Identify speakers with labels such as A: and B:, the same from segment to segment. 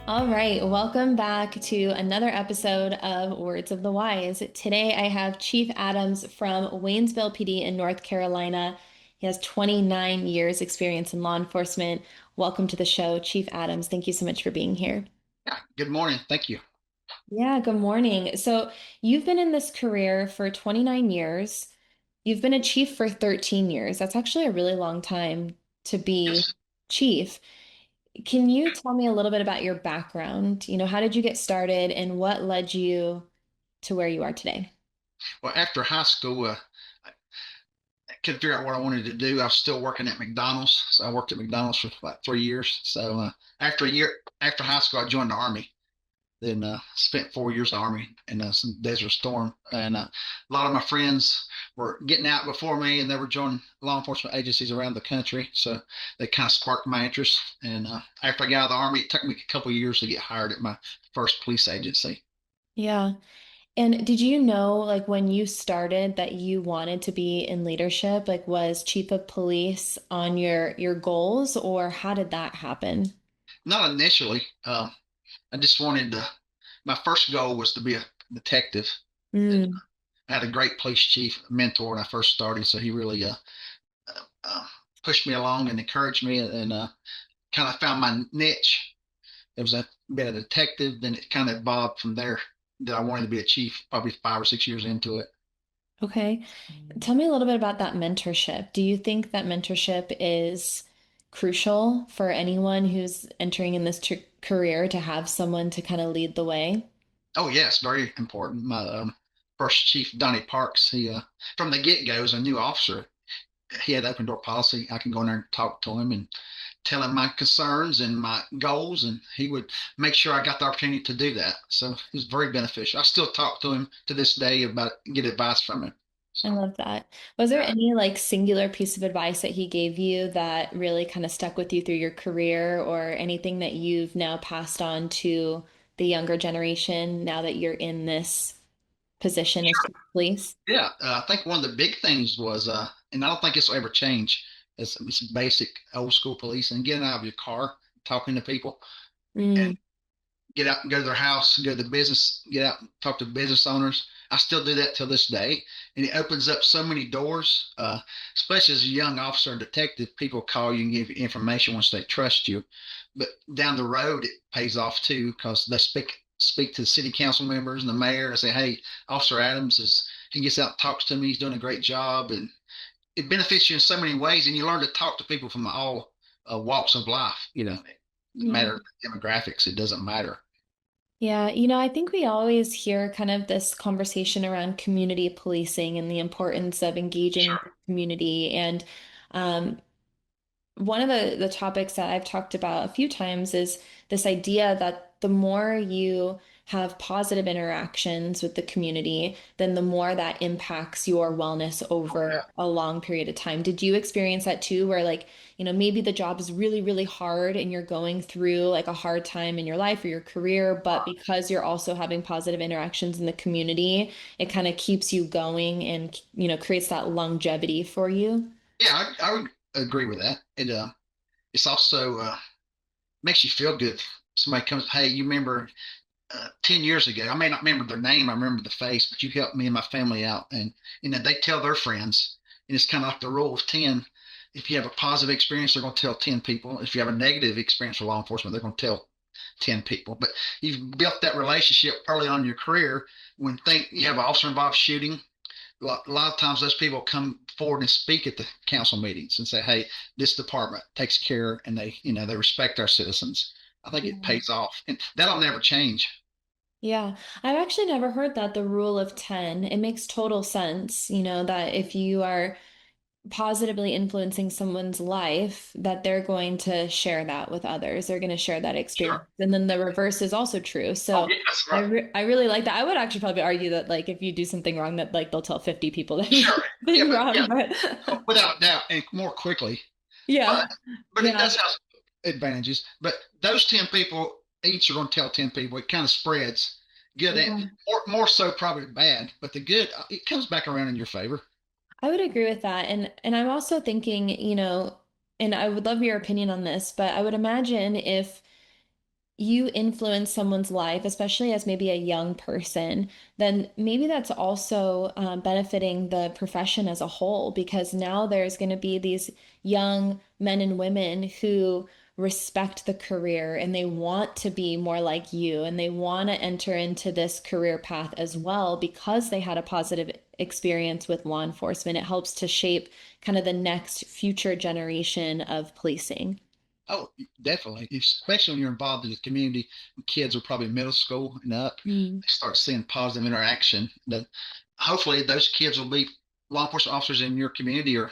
A: All right, welcome back to another episode of Words of the Wise. Today I have Chief Adams from Waynesville PD in North Carolina. He has 29 years experience in law enforcement. Welcome to the show, Chief Adams. Thank you so much for being here.
B: Yeah, good morning. Thank you.
A: Yeah, good morning. So, you've been in this career for 29 years. You've been a chief for 13 years. That's actually a really long time to be
B: Yes.
A: chief. Can you tell me a little bit about your background? How did you get started and what led you to where you are today?
B: Well, after high school, I couldn't figure out what I wanted to do. I was still working at McDonald's, so I worked at McDonald's for about 3 years. So after a year, after high school, I joined the Army. Then spent 4 years in the Army in some Desert Storm, and a lot of my friends were getting out before me, and they were joining law enforcement agencies around the country. So they kind of sparked my interest. And after I got out of the Army, it took me a couple of years to get hired at my first police agency.
A: Yeah. And did you know, like, when you started that you wanted to be in leadership? Like, was chief of police on your goals, or how did that happen?
B: Not initially. I just wanted to. My first goal was to be a detective, and
A: Mm,
B: I had a great police chief mentor when I first started, so he really uh, pushed me along and encouraged me, and kind of found my niche. It was a bit of a detective, then it kind of evolved from there. That I wanted to be a chief, probably 5 or 6 years into it.
A: okay. Tell me a little bit about that mentorship. Do you think that mentorship is crucial for anyone who's entering in this career to have someone to kind of lead the way?
B: Oh yes, very important. My first chief, Donnie Parks, he from the get go was a new officer. He had open door policy. I can go in there and talk to him and tell him my concerns and my goals, and he would make sure I got the opportunity to do that. So it was very beneficial. I still talk to him to this day about get advice from him.
A: I
B: So
A: love that. Was there
B: yeah.
A: any like singular piece of advice that he gave you that really kind of stuck with you through your career, or anything that you've now passed on to the younger generation now that you're in this position as chief of police?
B: Yeah, I think one of the big things was, and I don't think this will ever change, is it's basic old school policing, getting out of your car, talking to people,
A: Mm,
B: and get out and go to their house, go to the business, get out and talk to business owners. I still do that till this day, and it opens up so many doors. Especially as a young officer and detective, people call you and give you information once they trust you. But down the road, it pays off too because they speak to the city council members and the mayor and say, "Hey, Officer Adams is he gets out and talks to me. He's doing a great job," and it benefits you in so many ways. And you learn to talk to people from all walks of life. No
A: yeah.
B: matter demographics, it doesn't matter.
A: Yeah, I think we always hear kind of this conversation around community policing and the importance of engaging with the
B: Sure.
A: community. And um, one of the topics that I've talked about a few times is this idea that the more you have positive interactions with the community, then the more that impacts your wellness over a long period of time. Did you experience that too, where like, maybe the job is really, really hard and you're going through like a hard time in your life or your career, but because you're also having positive interactions in the community, it kind of keeps you going and, creates that longevity for you?
B: Yeah, I would agree with that. It's also makes you feel good. Somebody comes, hey, you remember 10 years ago? I may not remember their name, I remember the face, but you helped me and my family out, and they tell their friends, and it's kind of like the rule of 10. If you have a positive experience, they're going to tell 10 people. If you have a negative experience with law enforcement, they're going to tell 10 people. But you've built that relationship early on in your career. When think you have an officer involved shooting, a lot of times those people come forward and speak at the council meetings and say, "Hey, this department takes care," and they respect our citizens. I think it pays off, and that'll never change.
A: Yeah, I've actually never heard that, the rule of 10. It makes total sense, that if you are positively influencing someone's life, that they're going to share that with others. They're going to share that experience.
B: Sure.
A: And then the reverse is also true.
B: Oh,
A: So
B: yeah, that's
A: I
B: right.
A: re I really like that. I would actually probably argue that like if you do something wrong, that like they'll tell 50 people that you did
B: Sure. Yeah,
A: something
B: but
A: wrong.
B: yeah,
A: But
B: without doubt, and more quickly.
A: yeah.
B: But it
A: Yeah.
B: does have advantages. But those 10 people each are going to tell 10 people. It kind of spreads. Good and
A: Yeah.
B: more so probably bad, but the good it comes back around in your favor.
A: I would agree with that. And I'm also thinking, and I would love your opinion on this, but I would imagine if you influence someone's life, especially as maybe a young person, then maybe that's also benefiting the profession as a whole, because now there's going to be these young men and women who respect the career and they want to be more like you and they want to enter into this career path as well because they had a positive experience with law enforcement. It helps to shape kind of the next future generation of policing.
B: Oh, definitely. Especially when you're involved in the community, when kids are probably middle school and up,
A: Mm.
B: they start seeing positive interaction. That hopefully those kids will be law enforcement officers in your community or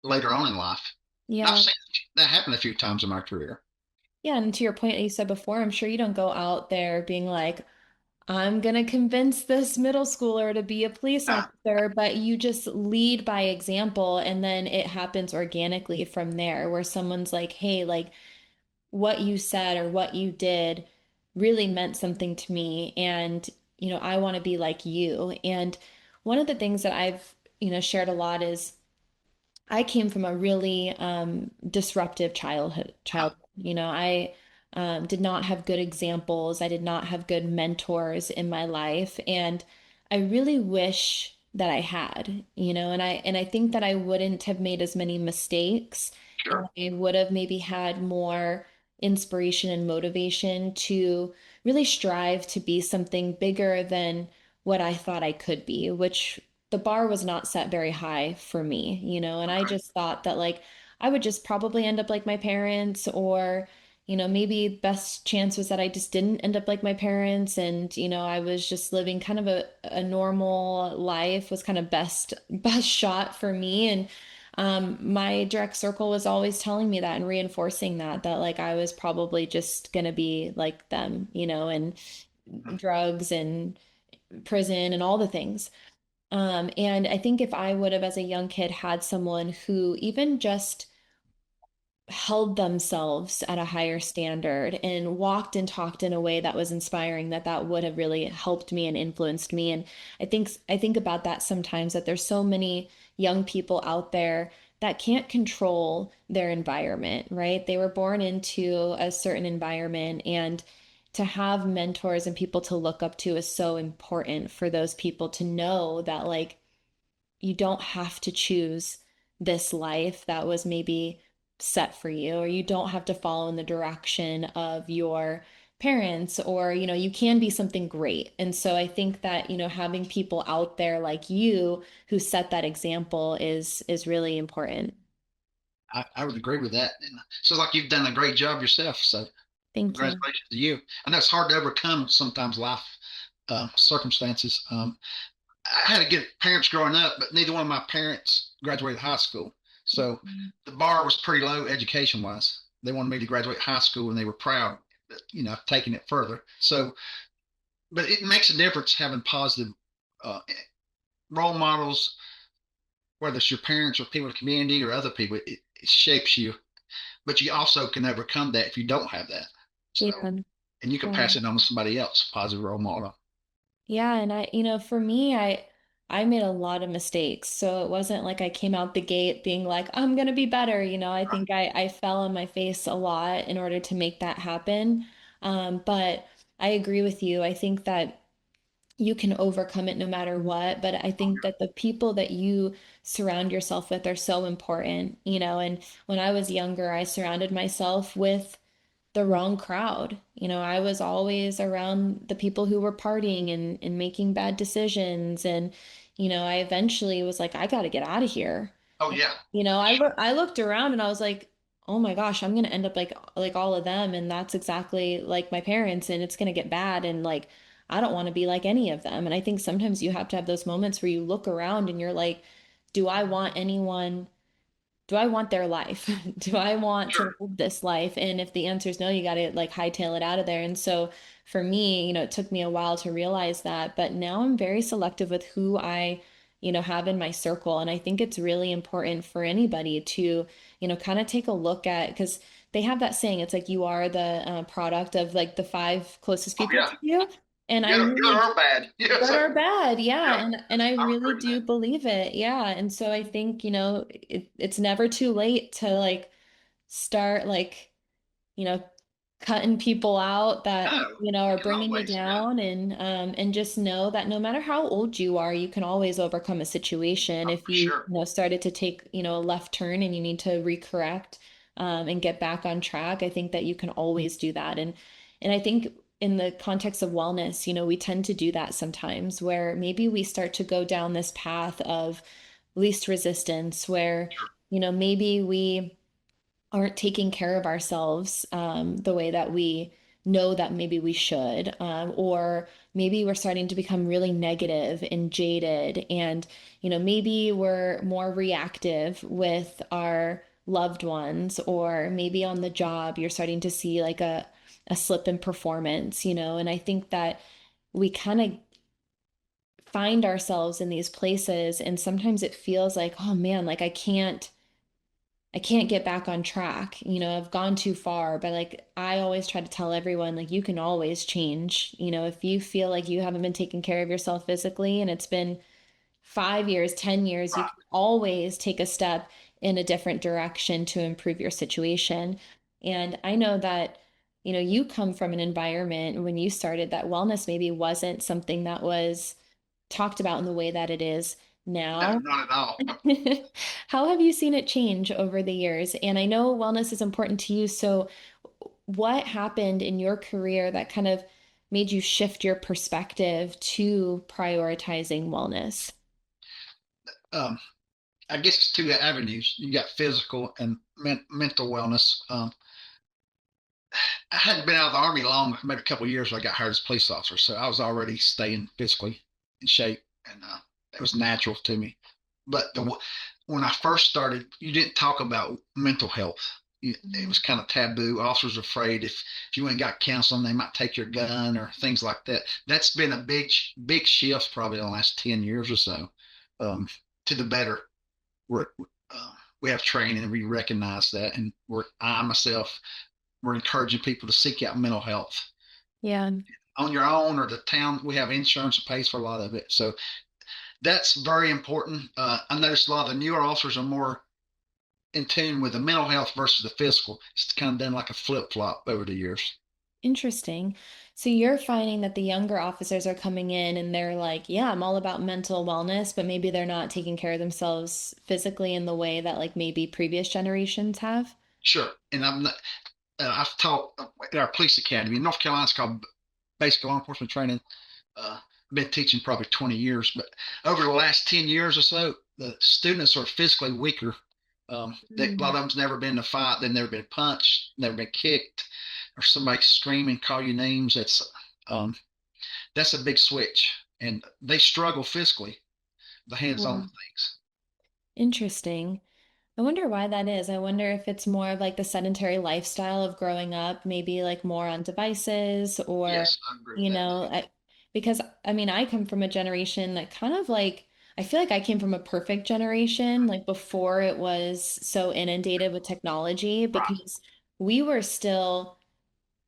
B: later on in life. And I've
A: Yeah.
B: seen that happen a few times in my career.
A: Yeah, and to your point that you said before, I'm sure you don't go out there being like, I'm gonna convince this middle schooler to be a police
B: Uh,
A: officer, but you just lead by example, and then it happens organically from there, where someone's like, hey, like what you said or what you did really meant something to me, and I want to be like you. And one of the things that I've, shared a lot is I came from a really disruptive childhood. I did not have good examples. I did not have good mentors in my life, and I really wish that I had, and I think that I wouldn't have made as many mistakes, and
B: sure.
A: I would have maybe had more inspiration and motivation to really strive to be something bigger than what I thought I could be, which the bar was not set very high for me, and I
B: Okay.
A: just thought that like I would just probably end up like my parents, or maybe best chance was that I just didn't end up like my parents, and I was just living kind of a normal life was kind of best shot for me. And my direct circle was always telling me that and reinforcing that like I was probably just gonna be like them, and drugs and prison and all the things. And I think if I would have, as a young kid, had someone who even just held themselves at a higher standard and walked and talked in a way that was inspiring, that would have really helped me and influenced me. And I think about that sometimes, that there's so many young people out there that can't control their environment, right? They were born into a certain environment, and to have mentors and people to look up to is so important for those people to know that like you don't have to choose this life that was maybe set for you, or you don't have to follow in the direction of your parents, or you can be something great. And so I think that having people out there like you who set that example is really important.
B: I would agree with that. And so like you've done a great job yourself. So
A: Thank you.
B: congratulations to you. I know it's hard to overcome sometimes life circumstances. I had good parents growing up, but neither one of my parents graduated high school. So the bar was pretty low education wise. They wanted me to graduate high school and they were proud that, taking it further. So, but it makes a difference having positive uh, role models, whether it's your parents or people in the community or other people. It shapes you, but you also can overcome that if you don't have that. So,
A: Yeah.
B: and you can
A: Yeah.
B: pass it on to somebody else, positive role model.
A: Yeah, and for me, I made a lot of mistakes. So it wasn't like I came out the gate being like, I'm gonna be better. I think I fell on my face a lot in order to make that happen. But I agree with you. I think that you can overcome it no matter what. But I think that the people that you surround yourself with are so important, and when I was younger, I surrounded myself with the wrong crowd. I was always around the people who were partying and making bad decisions. And, I eventually was like, I got to get out of here.
B: Oh yeah,
A: I looked around and I was like, oh my gosh, I'm gonna end up like all of them. And that's exactly like my parents, and it's gonna get bad. And like, I don't want to be like any of them. And I think sometimes you have to have those moments where you look around and you're like, do I want anyone do I want their life? Do I want to
B: sure.
A: live this life? And if the answer is no, you got to like hightail it out of there. And so for me, it took me a while to realize that, but now I'm very selective with who I, have in my circle. And I think it's really important for anybody to, kind of take a look at, because they have that saying, it's like you are the product of like the five closest
B: Oh
A: people
B: yeah,
A: to you. And I
B: good
A: really
B: or bad. Yeah,
A: Good
B: so
A: or bad, yeah,
B: yeah,
A: and I
B: I would
A: really
B: agree with
A: do
B: that.
A: believe it, yeah, and so I think it's never too late to like start like you know cutting people out that,
B: No,
A: are
B: you can
A: bringing you
B: always, yeah.
A: down, and just know that no matter how old you are, you can always overcome a situation
B: Oh,
A: if
B: for
A: you,
B: sure.
A: started to take, a left turn and you need to recorrect, and get back on track. I think that you can always do that. And I think in the context of wellness, we tend to do that sometimes where maybe we start to go down this path of least resistance where,
B: Sure.
A: maybe we aren't taking care of ourselves the way that we know that maybe we should, or maybe we're starting to become really negative and jaded, and maybe we're more reactive with our loved ones, or maybe on the job you're starting to see like a slip in performance, and I think that we kind of find ourselves in these places, and sometimes it feels like, oh man, like I can't get back on track. I've gone too far, but like I always try to tell everyone, like you can always change. If you feel like you haven't been taking care of yourself physically and it's been 5 years, 10 years, you
B: Right.
A: can always take a step in a different direction to improve your situation. And I know that, you come from an environment when you started that wellness maybe wasn't something that was talked about in the way that it is
B: No,
A: now.
B: not at all.
A: How have you seen it change over the years? And I know wellness is important to you. So, what happened in your career that kind of made you shift your perspective to prioritizing wellness?
B: Um, I guess it's two avenues. You got physical and mental wellness. I hadn't been out of the army long, maybe a couple of years when I got hired as a police officer. So I was already staying physically in shape, and it was natural to me. But when I first started, you didn't talk about mental health. It
A: Mhm.
B: was kind of taboo. Officers were afraid if you went and got counseling, they might take your gun or things like that. That's been a big shift probably in the last 10 years or so, um, to the better. We're, we have training and we recognize that, and I myself, we're encouraging people to seek out mental health
A: Yeah,
B: on your own, or the town. We have insurance that pays for a lot of it, so that's very important. I noticed a lot of the newer officers are more in tune with the mental health versus the physical. It's kind of done like a flip flop over the years.
A: interesting. So you're finding that the younger officers are coming in and they're like, yeah, I'm all about mental wellness, but maybe they're not taking care of themselves physically in the way that like maybe previous generations have.
B: Sure, and I've taught at our police academy in North Carolina. It's called basic law enforcement training. I've been teaching probably 20 years, but over the last 10 years or so, the students are physically weaker. A lot
A: Mm.
B: of them's never been in a fight, they've never been punched, never been kicked, or somebody screaming, call you names. Um, that's a big switch, and they struggle physically, the hands-on
A: Yeah.
B: things.
A: Interesting. I wonder why that is. I wonder if it's more of like the sedentary lifestyle of growing up, maybe like more on devices or,
B: Yes, I agree with
A: you
B: that
A: know,
B: too.
A: I, because I mean, I come from a generation that kind of like, I feel like I came from a perfect generation, like before it was so inundated with technology,
B: Right,
A: because we were still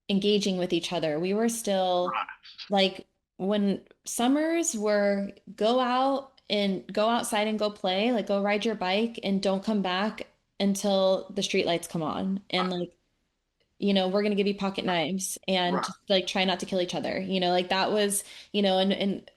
A: engaging with each other. We were still
B: right,
A: like when summers were go out and go outside and go play, like go ride your bike and don't come back until the street lights come on. And
B: right,
A: like, we're gonna give you pocket knives and
B: right.
A: just like try not to kill each other. Like that was, and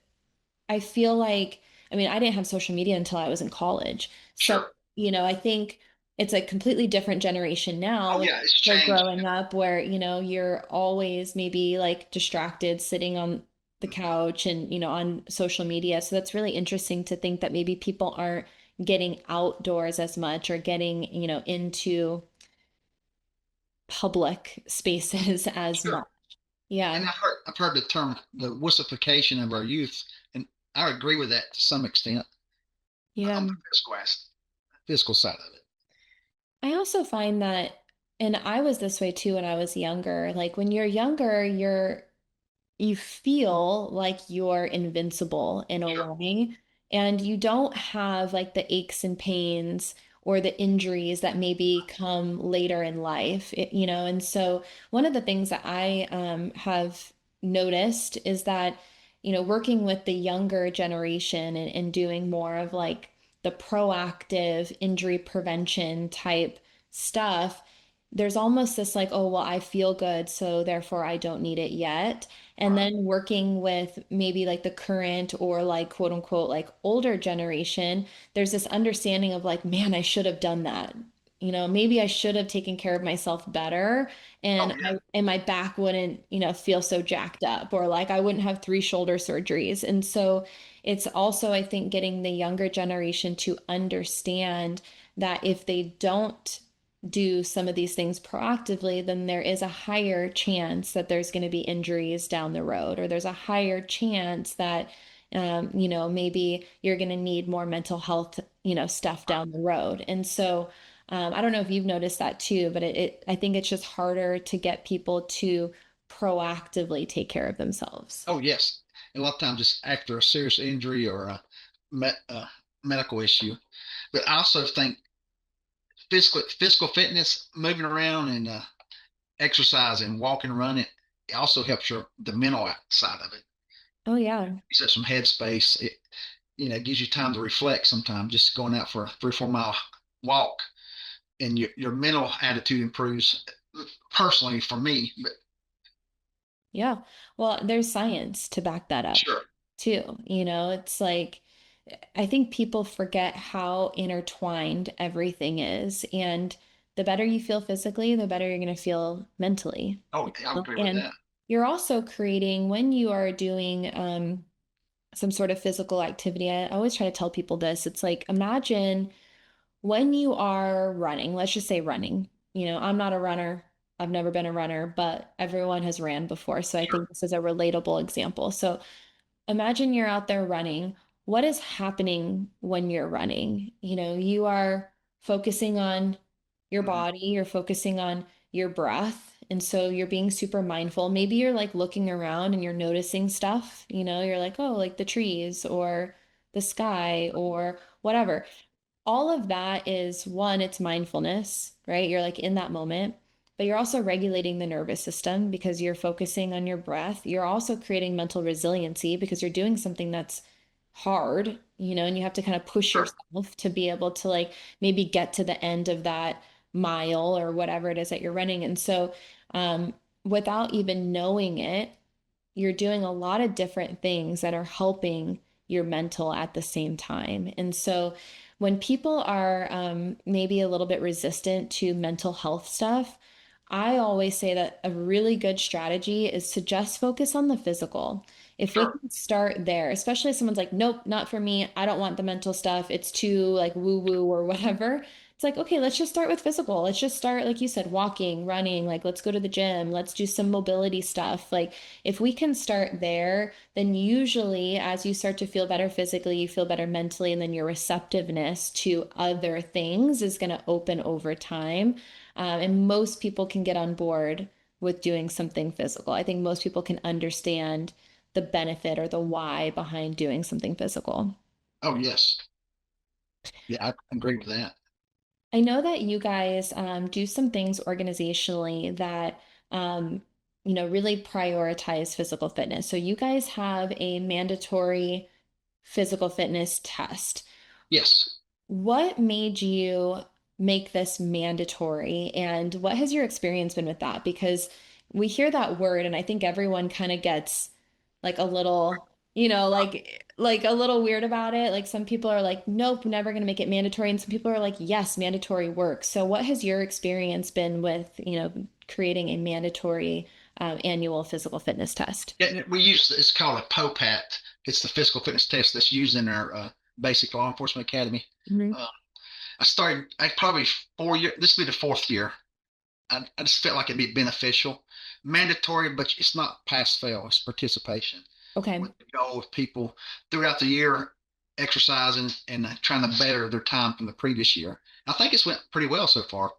A: I feel like, I mean, I didn't have social media until I was in college. So,
B: Sure.
A: I think it's a completely different generation now
B: Oh
A: with
B: yeah, it's
A: kids
B: changed.
A: growing up where, you're always maybe like distracted sitting on the couch and, on social media. So that's really interesting to think that maybe people aren't getting outdoors as much or getting, into public spaces as
B: Sure.
A: much. Yeah.
B: And I've heard the term the wussification of our youth, and I agree with that to some extent
A: Yeah.
B: on the physical side of it.
A: I also find that, and I was this way too when I was younger, like when you're younger, you feel like you're invincible in a
B: Sure.
A: way, and you don't have like the aches and pains or the injuries that maybe come later in life, and so one of the things that I have noticed is that, working with the younger generation and doing more of like the proactive injury prevention type stuff, there's almost this like, oh, well, I feel good, so therefore I don't need it yet. And then working with maybe like the current or like quote unquote like older generation, there's this understanding of like, man, I should have done that. Maybe I should have taken care of myself better
B: Oh
A: and
B: yeah.
A: my back wouldn't, feel so jacked up or like I wouldn't have three shoulder surgeries. And so it's also, I think, getting the younger generation to understand that if they don't do some of these things proactively, then there is a higher chance that there's going to be injuries down the road, or there's a higher chance that, maybe you're going to need more mental health, stuff down the road. And so, I don't know if you've noticed that too, but I think it's just harder to get people to proactively take care of themselves.
B: Oh yes. And a lot of times just after a serious injury or a medical issue. But I also think physical fitness, moving around and exercising, walking, running, it also helps the mental side of it.
A: Oh, yeah.
B: You set some headspace. It gives you time to reflect sometimes, just going out for a 3 or 4 mile walk, and your mental attitude improves. Personally, for me, but
A: Yeah. Well, there's science to back that up
B: sure.
A: too. It's like I think people forget how intertwined everything is. And the better you feel physically, the better you're going to feel mentally.
B: Oh, I agree with
A: And
B: that.
A: you're also creating, when you are doing some sort of physical activity, I always try to tell people this. It's like, imagine when you are running, let's just say running. I'm not a runner. I've never been a runner, but everyone has ran before. So I
B: Sure.
A: think this is a relatable example. So imagine you're out there running. What is happening when you're running? You are focusing on your
B: Mhm.
A: body, you're focusing on your breath. And so you're being super mindful. Maybe you're like looking around and you're noticing stuff, you're like, oh, like the trees or the sky or whatever. All of that is one, it's mindfulness, right? You're like in that moment, but you're also regulating the nervous system because you're focusing on your breath. You're also creating mental resiliency because you're doing something that's hard, and you have to kind of push
B: Sure.
A: yourself to be able to like maybe get to the end of that mile or whatever it is that you're running. And so, without even knowing it, you're doing a lot of different things that are helping your mental at the same time. And so when people are maybe a little bit resistant to mental health stuff, I always say that a really good strategy is to just focus on the physical. If we
B: Sure.
A: can start there, especially if someone's like, nope, not for me. I don't want the mental stuff. It's too like woo woo or whatever. It's like, okay, let's just start with physical. Let's just start, like you said, walking, running, like let's go to the gym, let's do some mobility stuff. Like if we can start there, then usually as you start to feel better physically, you feel better mentally, and then your receptiveness to other things is going to open over time. And most people can get on board with doing something physical. I think most people can understand the benefit or the why behind doing something physical.
B: Oh yes. Yeah, I agree with that.
A: I know that you guys do some things organizationally that really prioritize physical fitness. So you guys have a mandatory physical fitness test.
B: Yes.
A: What made you make this mandatory, and what has your experience been with that? Because we hear that word, and I think everyone kind of gets like a little, like a little weird about it. Like some people are like, nope, never going to make it mandatory, and some people are like, yes, mandatory works. So what has your experience been with, creating a mandatory annual physical fitness test?
B: Yeah, it's called a POPAT. It's the physical fitness test that's used in our basic law enforcement academy.
A: Mhm.
B: Uh, I probably 4 years, this will be the fourth year. I just felt like it'd be beneficial. Mandatory, but it's not pass fail, it's participation.
A: Okay.
B: With the goal of people throughout the year exercising and trying to better their time from the previous year. I think it's went pretty well so far.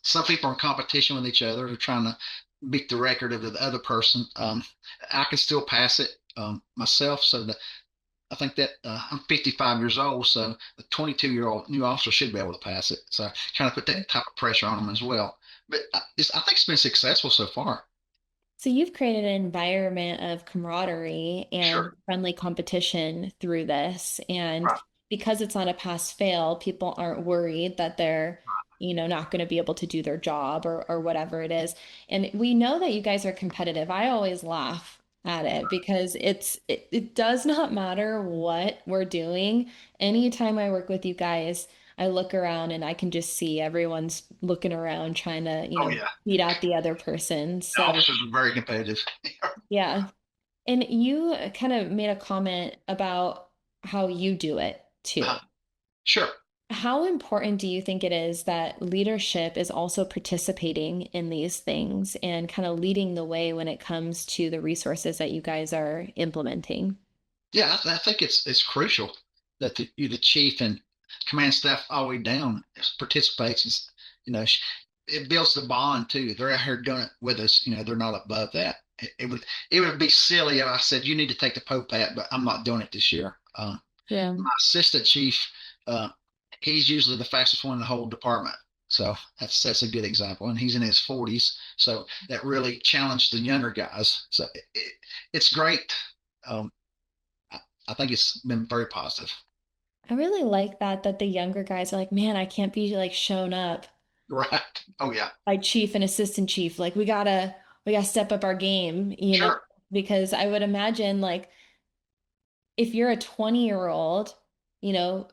B: Some people are in competition with each other. They're trying to beat the record of the other person. I can still pass it myself. I think that I'm 55 years old, so the 22-year-old new officer should be able to pass it. So kind of put that type of pressure on them as well. But I think it's been successful so far.
A: So you've created an environment of camaraderie and
B: Sure.
A: friendly competition through this. And
B: Right.
A: because it's not a pass fail, people aren't worried that they're not going to be able to do their job or whatever it is. And we know that you guys are competitive. I always laugh at it because it does not matter what we're doing. Anytime I work with you guys, I look around and I can just see everyone's looking around trying to,
B: Oh yeah,
A: beat out the other person.
B: the
A: So,
B: officers are very competitive.
A: yeah. And you kind of made a comment about how you do it too.
B: Uh, sure.
A: How important do you think it is that leadership is also participating in these things and kind of leading the way when it comes to the resources that you guys are implementing?
B: Yeah, I think it's crucial that the chief and command staff all the way down participates. It builds the bond too. They're out here doing it with us. They're not above that. It would be silly if I said you need to take the Pope hat, but I'm not doing it this year.
A: Yeah.
B: My assistant chief, uh, he's usually the fastest one in the whole department. So that's a good example, and he's in his 40s, so that really challenged the younger guys. So it's great. Um, I, I think it's been very positive.
A: I really like that the younger guys are like, man, I can't be like shown up
B: Right. Oh yeah.
A: by chief and assistant chief. Like we gotta step up our game,
B: Sure.
A: because I would imagine like if you're a 20-year-old, you know,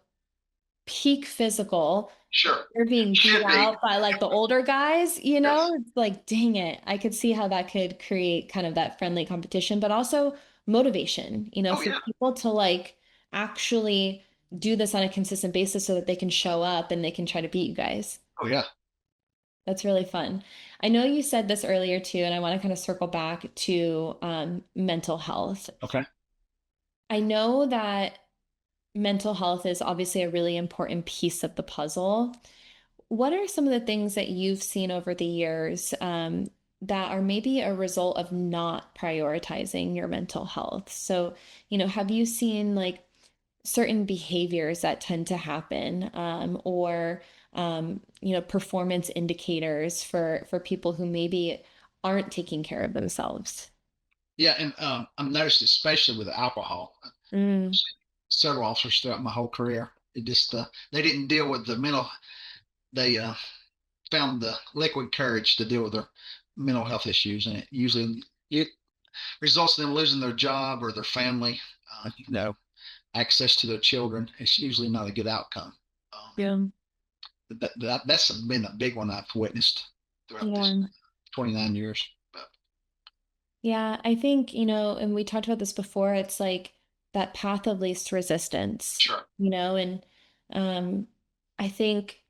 A: peak physical,
B: Sure.
A: you're being beat
B: Should be.
A: out by like the older guys,
B: Yes.
A: it's like, dang it. I could see how that could create kind of that friendly competition, but also motivation,
B: Oh
A: for
B: yeah.
A: people to like actually do this on a consistent basis so that they can show up and they can try to beat you guys.
B: Oh yeah.
A: That's really fun. I know you said this earlier too, and I want to kind of circle back to mental health.
B: Okay.
A: I know that mental health is obviously a really important piece of the puzzle. What are some of the things that you've seen over the years that are maybe a result of not prioritizing your mental health? So, have you seen like certain behaviors that tend to happen, or performance indicators for people who maybe aren't taking care of themselves?
B: Yeah, and I've noticed especially with alcohol.
A: Mm,
B: Several officers throughout my whole career. It just they didn't deal with the mental. They found the liquid courage to deal with their mental health issues, and it results in them losing their job or their family. Access to their children. It's usually not a good outcome. Um,
A: yeah.
B: that's been a big one I've witnessed throughout this
A: Yeah.
B: 29 years. But
A: Yeah, I think, and we talked about this before, it's like that path of least resistance,
B: sure,
A: and um, I think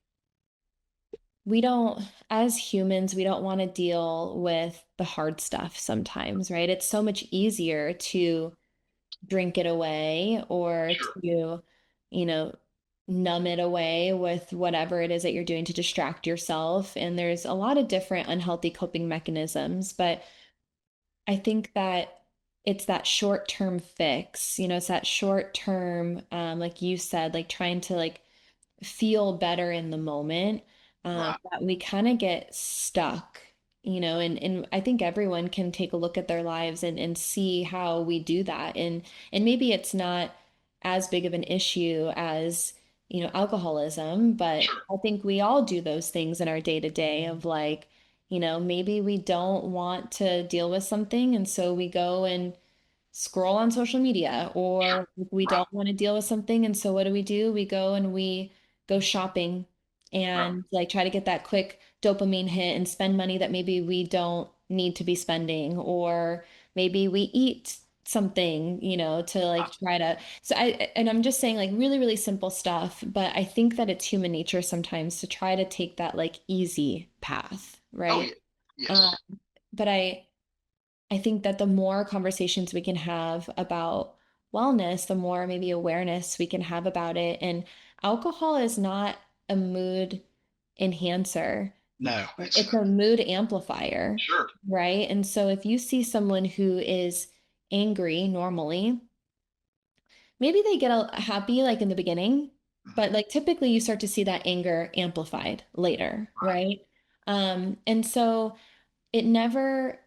A: we don't, as humans, we don't want to deal with the hard stuff sometimes, right? It's so much easier to drink it away or
B: sure,
A: to, you know, numb it away with whatever it is that you're doing to distract yourself. And there's a lot of different unhealthy coping mechanisms, but I think that it's that short-term fix, it's that short-term, like you said, like trying to like feel better in the moment,
B: right,
A: that we kind of get stuck, and I think everyone can take a look at their lives and see how we do that. And maybe it's not as big of an issue as, alcoholism, but
B: sure,
A: I think we all do those things in our day to day of like, maybe we don't want to deal with something, and so we go and scroll on social media,
B: sure,
A: or we
B: right,
A: don't want to deal with something. And so what do? We go and we go shopping
B: right,
A: and like try to get that quick dopamine hit and spend money that maybe we don't need to be spending, or maybe we eat something, to like try to. So and I'm just saying like really, really simple stuff, but I think that it's human nature sometimes to try to take that like easy path,
B: oh
A: right?
B: yeah,
A: Uh,
B: yes,
A: but I think that the more conversations we can have about wellness, the more maybe awareness we can have about it. And alcohol is not a mood enhancer,
B: no,
A: it's a mood amplifier,
B: sure,
A: right? And so if you see someone who is angry normally, maybe they get happy like in the beginning,
B: mhm,
A: but like typically you start to see that anger amplified later,
B: right,
A: right? And so it never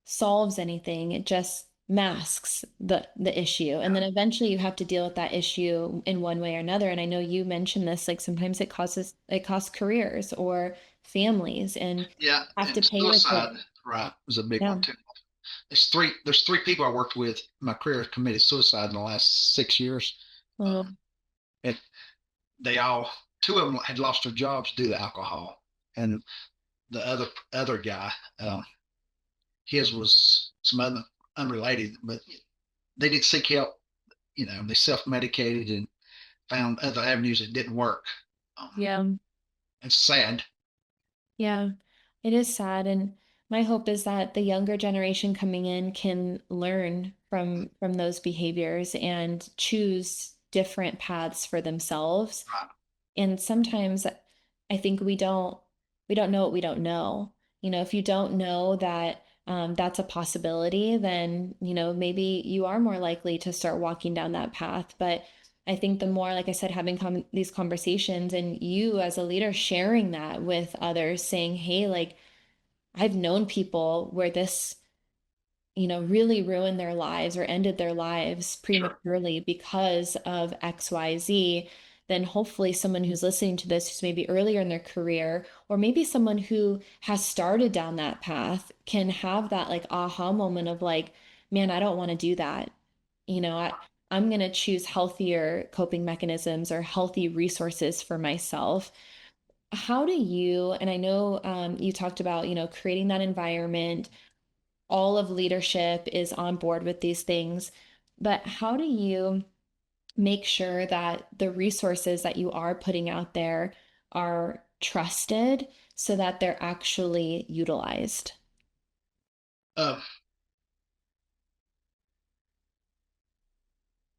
A: solves anything. It just masks the issue. And then eventually you have to deal with that issue in one way or another. And I know you mentioned this, like sometimes it costs careers or families and
B: Yeah,
A: have to
B: and
A: pay with it.
B: suicide, right, was a big
A: Yeah.
B: one too. There's three people I worked with in my career who committed suicide in the last 6 years.
A: Oh,
B: And they all two of them had lost their jobs due to alcohol, and the other guy, his was some other unrelated, but they did seek help. They self-medicated and found other avenues that didn't work. Um,
A: yeah.
B: it's sad.
A: Yeah, it is sad, and my hope is that the younger generation coming in can learn from those behaviors and choose different paths for themselves.
B: Right.
A: And sometimes I think we don't know what we don't know. If you don't know that that's a possibility, then maybe you are more likely to start walking down that path. But I think the more, like I said, having these conversations and you as a leader sharing that with others, saying, "Hey, like I've known people where this." Really ruined their lives or ended their lives
B: Sure.
A: prematurely because of XYZ, then hopefully someone who's listening to this, who's maybe earlier in their career, or maybe someone who has started down that path can have that like aha moment of like, man, I don't want to do that. I'm going to choose healthier coping mechanisms or healthy resources for myself. How do you, and I know you talked about, creating that environment, all of leadership is on board with these things. But how do you make sure that the resources that you are putting out there are trusted so that they're actually utilized?
B: Uh,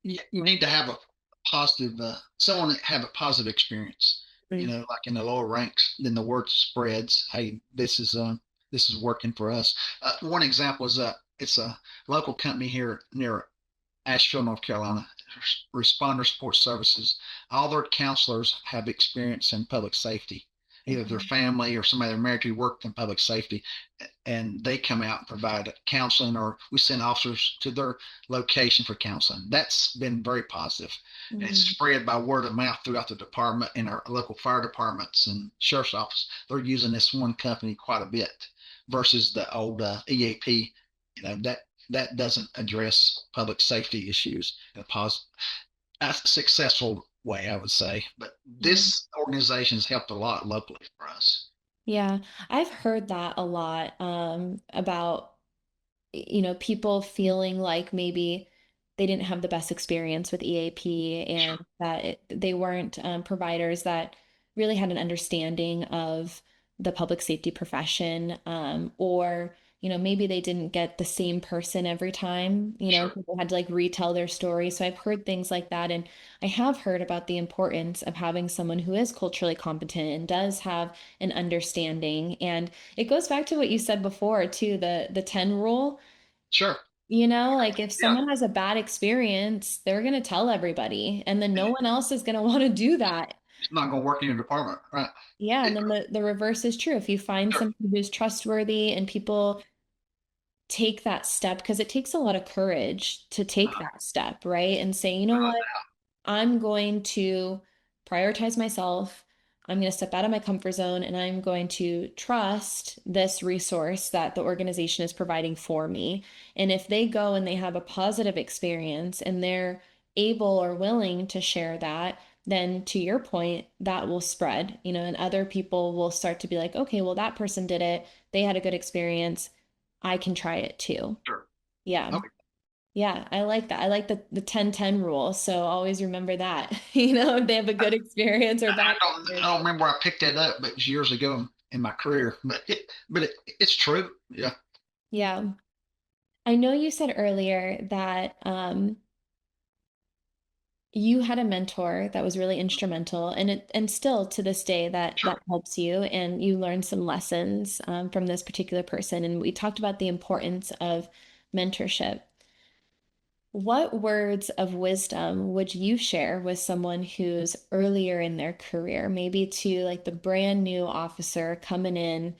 B: you need to have a positive, someone that have a positive experience.
A: Mm.
B: Like in the lower ranks, then the word spreads. Hey, this is working for us. One example is it's a local company here near Asheville, North Carolina, Responder Support Services. All their counselors have experience in public safety, either their
A: Okay.
B: family or somebody they're married to worked in public safety, and they come out and provide counseling, or we send officers to their location for counseling. That's been very positive. And it's
A: Mm.
B: spread by word of mouth throughout the department and our local fire departments and sheriff's office. They're using this one company quite a bit versus the old EAP. That doesn't address public safety issues in a successful way, I would say. But
A: Yeah.
B: this organization has helped a lot locally for us.
A: Yeah, I've heard that a lot about people feeling like maybe they didn't have the best experience with EAP and
B: Sure,
A: that they weren't providers that really had an understanding of the public safety profession, or maybe they didn't get the same person every time,
B: sure,
A: people had to like retell their story. So I've heard things like that, and I have heard about the importance of having someone who is culturally competent and does have an understanding. And it goes back to what you said before too, the 10 rule.
B: sure.
A: Like if
B: Yeah,
A: someone has a bad experience, they're going to tell everybody, and then no
B: and
A: one else is going to want to do that.
B: it's not going to work in your department, right?
A: Yeah, and
B: It,
A: then the reverse is true. If you find
B: sure.
A: someone who's trustworthy and people take that step, because it takes a lot of courage to take
B: Uh,
A: that step, right? And say, you know
B: uh,
A: what? I'm going to prioritize myself. I'm going to step out of my comfort zone and I'm going to trust this resource that the organization is providing for me. And if they go and they have a positive experience and they're able or willing to share that, then to your point, that will spread, and other people will start to be like, okay, well, that person did it. They had a good experience. I can try it too.
B: sure.
A: Yeah.
B: Okay.
A: Yeah, I like that. I like the 10-10 rule. So always remember that. If they have a good experience or
B: I
A: bad
B: don't, I
A: experience.
B: don't remember where I picked that up, but it was years ago in my career. But it's true. Yeah,
A: Yeah. I know you said earlier that you had a mentor that was really instrumental and still to this day that
B: sure.
A: helps you and you learned some lessons from this particular person. And we talked about the importance of mentorship. What words of wisdom would you share with someone who's earlier in their career, maybe to like the brand new officer coming in,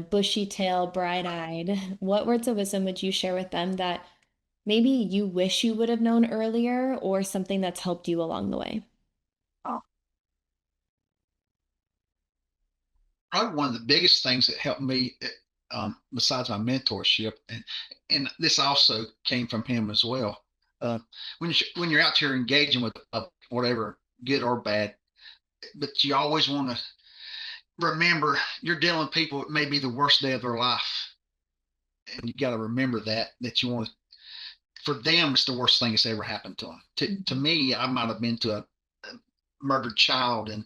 A: bushy tail, bright-eyed? What words of wisdom would you share with them that maybe you wish you would have known earlier or something that's helped you along the way?
B: Uh, Probably one of the biggest things that helped me, besides my mentorship, and this also came from him as well. Uh, when you're out here engaging with whatever, good or bad, but you always want to remember you're dealing with people it may be the worst day of their life, and you got to remember that you want to. For them, it's the worst thing that's ever happened to them. To
A: Mhm.
B: me, I might have been to a murdered child and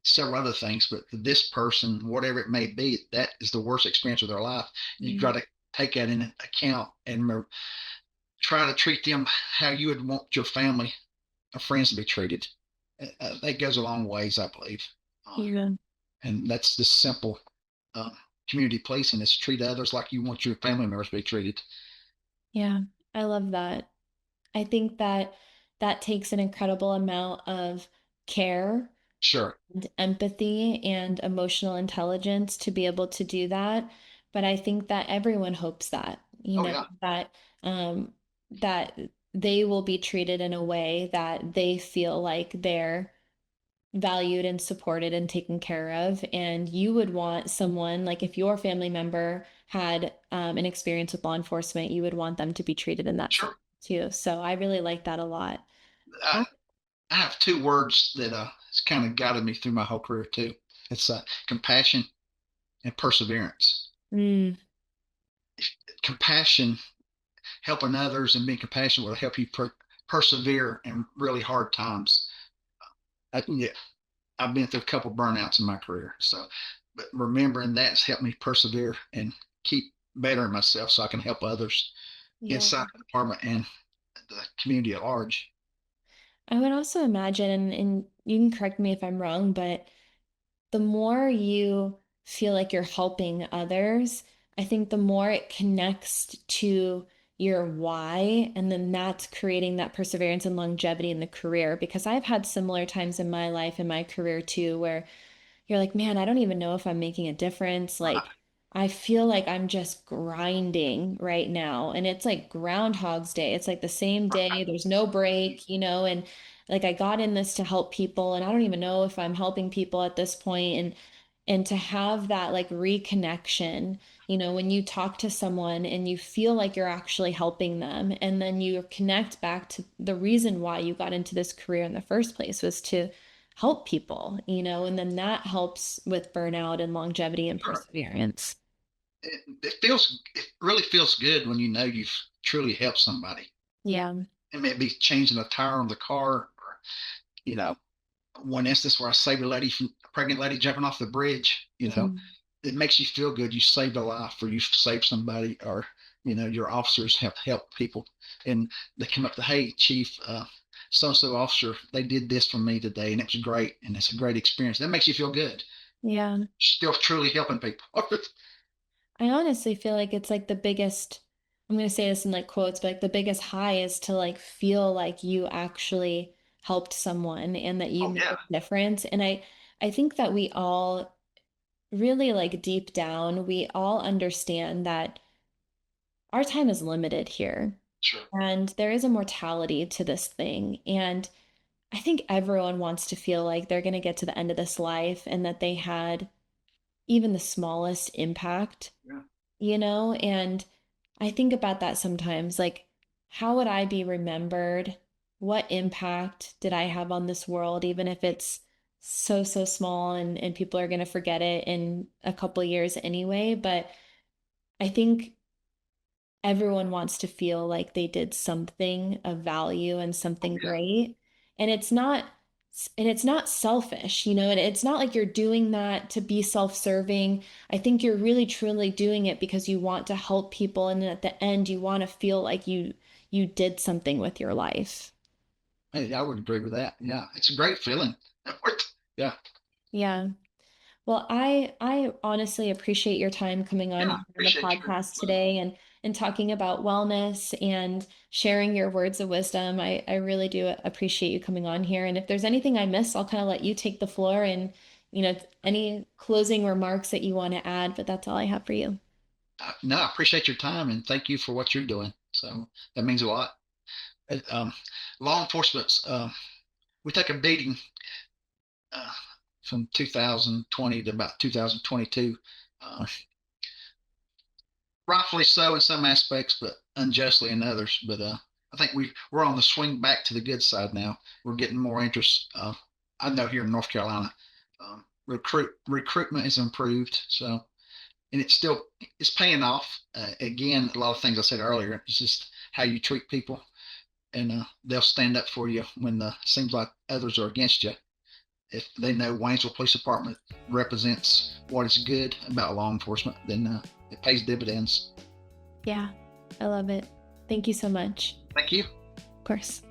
B: several other things, but for this person, whatever it may be, that is the worst experience of their life. You've got
A: Mm.
B: to take that in account and try to treat them how you would want your family or friends to be treated. That goes a long ways, I believe. Uh,
A: Yeah.
B: and that's the simple uh, community policing is treat others like you want your family members to be treated.
A: Yeah. I love that. I think that that takes an incredible amount of care
B: Sure.
A: and empathy and emotional intelligence to be able to do that. But I think that everyone hopes that,
B: Oh, yeah.
A: um, that they will be treated in a way that they feel like they're valued and supported and taken care of. And you would want someone, like if your family member had an experience with law enforcement, you would want them to be treated in that same
B: Sure.
A: too. So I really like that a lot.
B: I, I have two words that has kind of guided me through my whole career too. It's compassion and perseverance.
A: Mm,
B: Compassion, helping others, and being compassionate will help you persevere in really hard times. Yeah, I've been through a couple burnouts in my career, so but remembering that's helped me persevere and keep bettering myself so I can help others
A: yeah.
B: inside the department and the community at large.
A: I would also imagine, and you can correct me if I'm wrong, but the more you feel like you're helping others, I think the more it connects to your why, and then that's creating that perseverance and longevity in the career. Because I've had similar times in my life, in my career too, where you're like, man, I don't even know if I'm making a difference. Like,
B: Right.
A: I feel like I'm just grinding right now. And it's like Groundhog's Day. It's like the same day, there's no break, and like I got in this to help people, and I don't even know if I'm helping people at this point. And to have that like reconnection, when you talk to someone and you feel like you're actually helping them, and then you connect back to the reason why you got into this career in the first place was to help people, and then that helps with burnout and longevity and
B: Sure.
A: perseverance.
B: It really feels good when you know you've truly helped somebody.
A: Yeah.
B: It may be changing a tire on the car, or you know, one instance where I saved a pregnant lady jumping off the bridge.
A: Mhm.
B: It makes you feel good. You saved a life, or you saved somebody, or your officers have helped people, and they come up to, hey, chief, so and so officer, they did this for me today, and it was great, and it's a great experience. That makes you feel good.
A: Yeah.
B: Still truly helping people.
A: I honestly feel like it's like the biggest, I'm going to say this in like quotes, but like the biggest high is to like feel like you actually helped someone and that you
B: Oh
A: made
B: yeah,
A: a difference. And I think that we all really like deep down, we all understand that our time is limited here.
B: sure.
A: And there is a mortality to this thing. And I think everyone wants to feel like they're going to get to the end of this life and that they had even the smallest impact,
B: Yeah.
A: And I think about that sometimes, like, how would I be remembered? What impact did I have on this world, even if it's so, so small and people are going to forget it in a couple of years anyway. But I think everyone wants to feel like they did something of value and
B: Oh
A: something
B: yeah.
A: great. And it's not selfish, and it's not like you're doing that to be self-serving. I think you're really truly doing it because you want to help people, and at the end you want to feel like you did something with your life.
B: Hey, I would agree with that. Yeah, it's a great feeling. Yeah,
A: Yeah. Well, I honestly appreciate your time coming on
B: yeah.
A: here on the
B: Appreciate you.
A: podcast today and talking about wellness and sharing your words of wisdom. I really do appreciate you coming on here. And if there's anything I missed, I'll kind of let you take the floor and, any closing remarks that you want to add, but that's all I have for you.
B: No, I appreciate your time and thank you for what you're doing. So that means a lot. Law enforcement's we took a beating uh, from 2020 to about 2022. Uh, Rightfully so in some aspects, but unjustly in others. But I think we're on the swing back to the good side now. We're getting more interest. I know here in North Carolina, recruitment is improved. So, and it's paying off. Again, a lot of things I said earlier. It's just how you treat people, and they'll stand up for you when it seems like others are against you. If they know Waynesville Police Department represents what is good about law enforcement, then it pays dividends.
A: Yeah, I love it. Thank you so much.
B: Thank you.
A: Of course.